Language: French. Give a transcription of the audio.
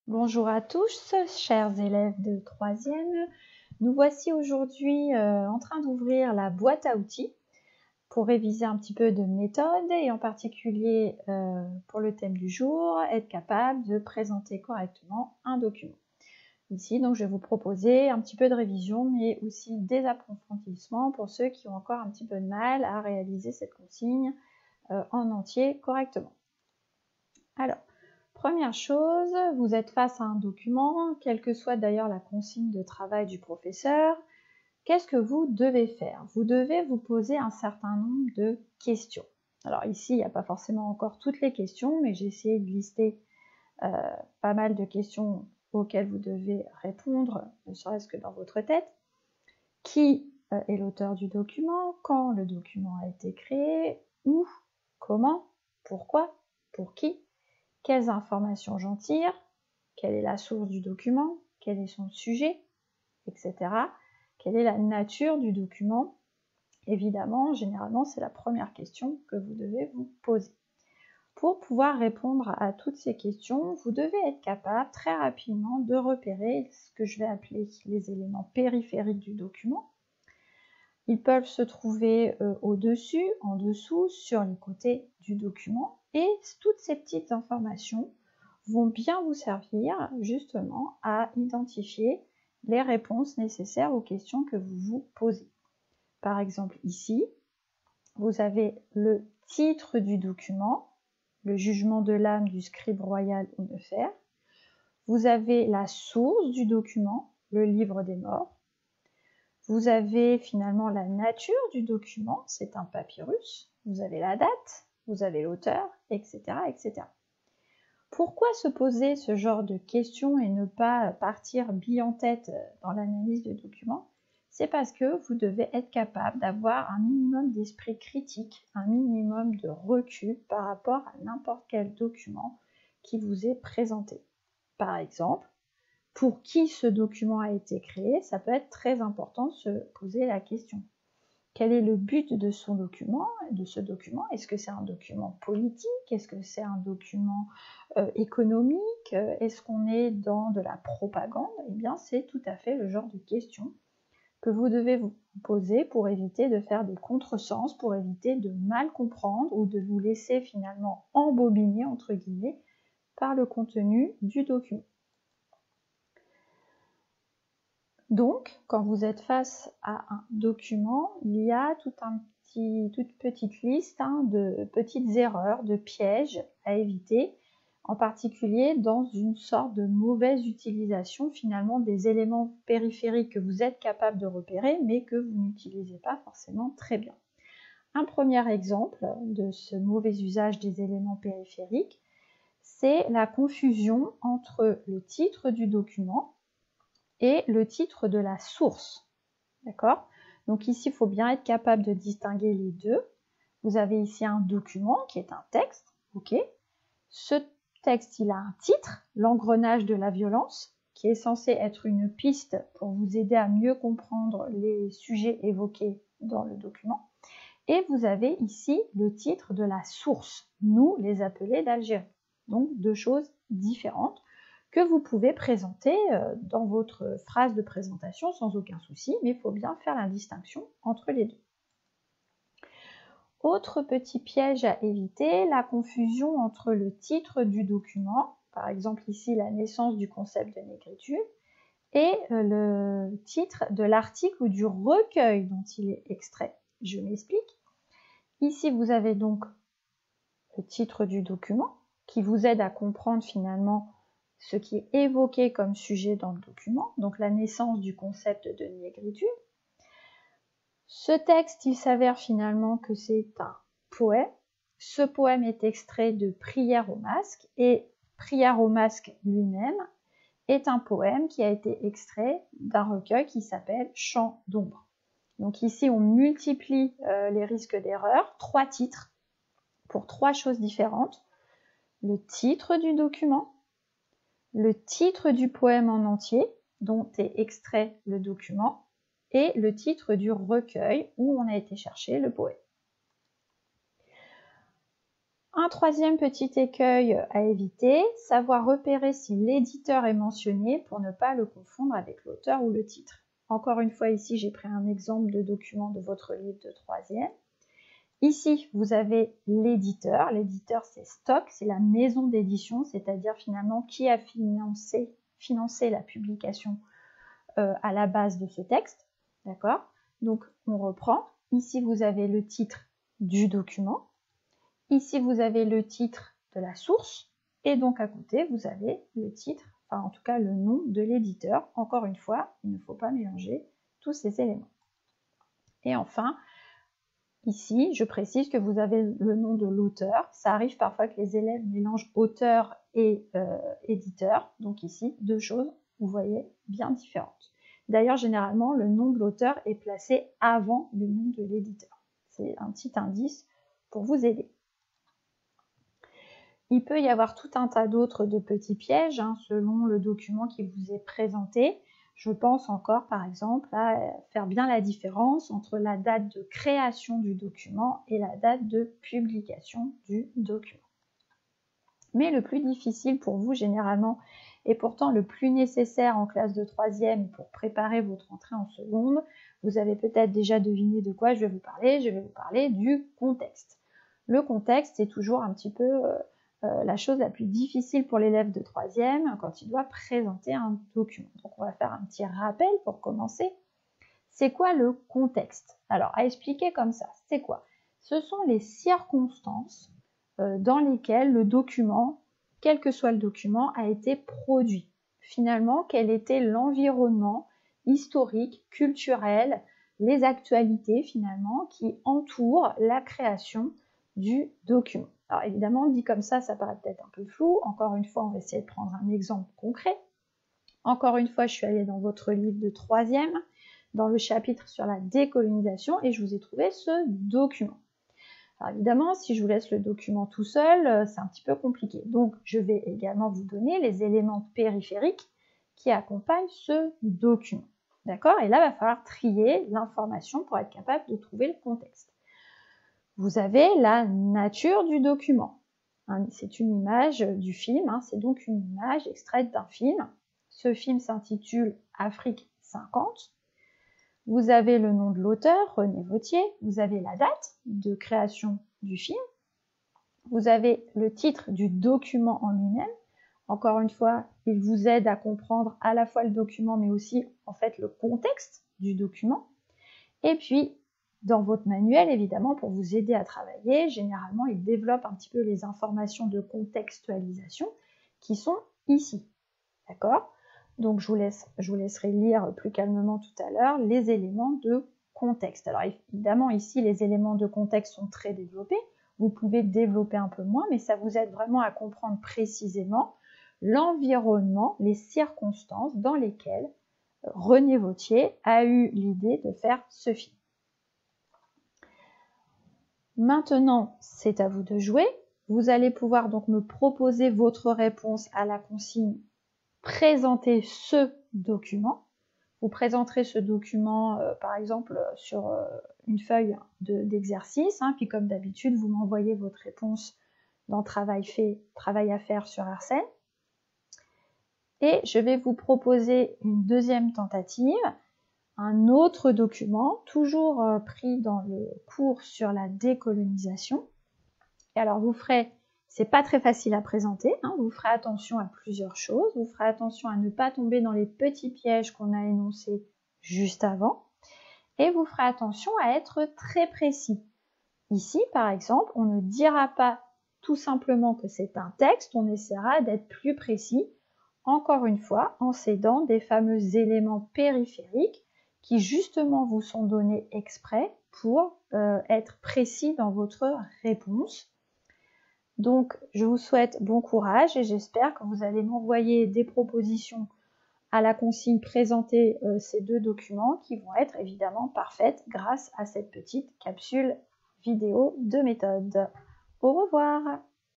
Bonjour à tous, chers élèves de 3e. Nous voici aujourd'hui en train d'ouvrir la boîte à outils pour réviser un petit peu de méthode et en particulier pour le thème du jour, être capable de présenter correctement un document. Ici, donc, je vais vous proposer un petit peu de révision, mais aussi des approfondissements pour ceux qui ont encore un petit peu de mal à réaliser cette consigne en entier correctement. Alors, première chose, vous êtes face à un document, quelle que soit d'ailleurs la consigne de travail du professeur. Qu'est-ce que vous devez faire? Vous devez vous poser un certain nombre de questions. Alors ici, il n'y a pas forcément encore toutes les questions, mais j'ai essayé de lister pas mal de questions auxquelles vous devez répondre, ne serait-ce que dans votre tête. Qui est l'auteur du document? Quand le document a été créé? Où? Comment? Pourquoi? Pour qui? Quelles informations j'en tire? Quelle est la source du document? Quel est son sujet? Etc. Quelle est la nature du document? Évidemment, généralement, c'est la première question que vous devez vous poser. Pour pouvoir répondre à toutes ces questions, vous devez être capable très rapidement de repérer ce que je vais appeler les éléments périphériques du document. Ils peuvent se trouver au-dessus, en dessous, sur les côtés du document. Et toutes ces petites informations vont bien vous servir justement à identifier les réponses nécessaires aux questions que vous vous posez. Par exemple, ici, vous avez le titre du document, le jugement de l'âme du scribe royal ou Nefer. Vous avez la source du document, le livre des morts. Vous avez finalement la nature du document, c'est un papyrus. Vous avez la date, vous avez l'auteur, etc., etc. Pourquoi se poser ce genre de questions et ne pas partir bille en tête dans l'analyse de documents? C'est parce que vous devez être capable d'avoir un minimum d'esprit critique, un minimum de recul par rapport à n'importe quel document qui vous est présenté. Par exemple, pour qui ce document a été créé, ça peut être très important de se poser la question. Quel est le but de ce document? Est-ce que c'est un document politique? Est-ce que c'est un document économique? Est-ce qu'on est dans de la propagande? Eh bien, c'est tout à fait le genre de questions que vous devez vous poser pour éviter de faire des contresens, pour éviter de mal comprendre ou de vous laisser finalement embobiner, entre guillemets, par le contenu du document. Donc, quand vous êtes face à un document, il y a toute petite liste de petites erreurs, de pièges à éviter, en particulier dans une sorte de mauvaise utilisation finalement des éléments périphériques que vous êtes capable de repérer, mais que vous n'utilisez pas forcément très bien. Un premier exemple de ce mauvais usage des éléments périphériques, c'est la confusion entre le titre du document et le titre de la source. D'accord? Donc ici, il faut bien être capable de distinguer les deux. Vous avez ici un document qui est un texte. Ok? Ce texte, il a un titre, l'engrenage de la violence, qui est censé être une piste pour vous aider à mieux comprendre les sujets évoqués dans le document. Et vous avez ici le titre de la source, nous les appelés d'Algérie. Donc deux choses différentes que vous pouvez présenter dans votre phrase de présentation sans aucun souci, mais il faut bien faire la distinction entre les deux. Autre petit piège à éviter, la confusion entre le titre du document, par exemple ici la naissance du concept de négritude, et le titre de l'article ou du recueil dont il est extrait. Je m'explique. Ici, vous avez donc le titre du document qui vous aide à comprendre finalement ce qui est évoqué comme sujet dans le document, donc la naissance du concept de négritude. Ce texte, il s'avère finalement que c'est un poème. Ce poème est extrait de Prière au masque, et Prière au masque lui-même est un poème qui a été extrait d'un recueil qui s'appelle Chants d'ombre. Donc ici, on multiplie les risques d'erreur, 3 titres pour 3 choses différentes. Le titre du document, le titre du poème en entier, dont est extrait le document, et le titre du recueil où on a été chercher le poème. Un troisième petit écueil à éviter, savoir repérer si l'éditeur est mentionné pour ne pas le confondre avec l'auteur ou le titre. Encore une fois, ici, j'ai pris un exemple de document de votre livre de troisième. Ici, vous avez l'éditeur. L'éditeur, c'est Stock, c'est la maison d'édition, c'est-à-dire finalement qui a financé la publication à la base de ce texte. D'accord? Donc, on reprend. Ici, vous avez le titre du document. Ici, vous avez le titre de la source. Et donc, à côté, vous avez le titre, enfin, en tout cas, le nom de l'éditeur. Encore une fois, il ne faut pas mélanger tous ces éléments. Et enfin, ici, je précise que vous avez le nom de l'auteur. Ça arrive parfois que les élèves mélangent auteur et éditeur. Donc ici, deux choses, vous voyez, bien différentes. D'ailleurs, généralement, le nom de l'auteur est placé avant le nom de l'éditeur. C'est un petit indice pour vous aider. Il peut y avoir tout un tas d'autres de petits pièges selon le document qui vous est présenté. Je pense encore, par exemple, à faire bien la différence entre la date de création du document et la date de publication du document. Mais le plus difficile pour vous, généralement, et pourtant le plus nécessaire en classe de troisième pour préparer votre entrée en seconde, vous avez peut-être déjà deviné de quoi je vais vous parler. Je vais vous parler du contexte. Le contexte, c'est toujours un petit peu la chose la plus difficile pour l'élève de troisième quand il doit présenter un document. Donc on va faire un petit rappel pour commencer. C'est quoi le contexte? Alors à expliquer comme ça, c'est quoi? Ce sont les circonstances dans lesquelles le document, quel que soit le document, a été produit. Finalement, quel était l'environnement historique, culturel, les actualités finalement qui entourent la création du document. Alors évidemment, dit comme ça paraît peut-être un peu flou. Encore une fois, on va essayer de prendre un exemple concret. Encore une fois, je suis allée dans votre livre de troisième, dans le chapitre sur la décolonisation, et je vous ai trouvé ce document. Alors évidemment, si je vous laisse le document tout seul, c'est un petit peu compliqué. Donc, je vais également vous donner les éléments périphériques qui accompagnent ce document. D'accord? Et là, il va falloir trier l'information pour être capable de trouver le contexte. Vous avez la nature du document. C'est une image du film, c'est donc une image extraite d'un film. Ce film s'intitule Afrique 50. Vous avez le nom de l'auteur, René Vauthier. Vous avez la date de création du film. Vous avez le titre du document en lui-même. Encore une fois, il vous aide à comprendre à la fois le document, mais aussi en fait le contexte du document. Et puis, dans votre manuel, évidemment, pour vous aider à travailler, généralement, il développe un petit peu les informations de contextualisation qui sont ici. D'accord? Donc, je vous laisserai lire plus calmement tout à l'heure les éléments de contexte. Alors, évidemment, ici, les éléments de contexte sont très développés. Vous pouvez développer un peu moins, mais ça vous aide vraiment à comprendre précisément l'environnement, les circonstances dans lesquelles René Vauthier a eu l'idée de faire ce film. Maintenant, c'est à vous de jouer. Vous allez pouvoir donc me proposer votre réponse à la consigne « Présenter ce document ». Vous présenterez ce document, par exemple, sur une feuille d'exercice, puis comme d'habitude, vous m'envoyez votre réponse dans Travail fait, travail à faire sur Arsène. Et je vais vous proposer une deuxième tentative, un autre document, toujours pris dans le cours sur la décolonisation. Et alors vous ferez, c'est pas très facile à présenter, vous ferez attention à plusieurs choses, vous ferez attention à ne pas tomber dans les petits pièges qu'on a énoncés juste avant, et vous ferez attention à être très précis. Ici, par exemple, on ne dira pas tout simplement que c'est un texte, on essaiera d'être plus précis, encore une fois, en s'aidant des fameux éléments périphériques qui justement vous sont donnés exprès pour être précis dans votre réponse. Donc, je vous souhaite bon courage et j'espère que vous allez m'envoyer des propositions à la consigne présenter ces deux documents qui vont être évidemment parfaites grâce à cette petite capsule vidéo de méthode. Au revoir!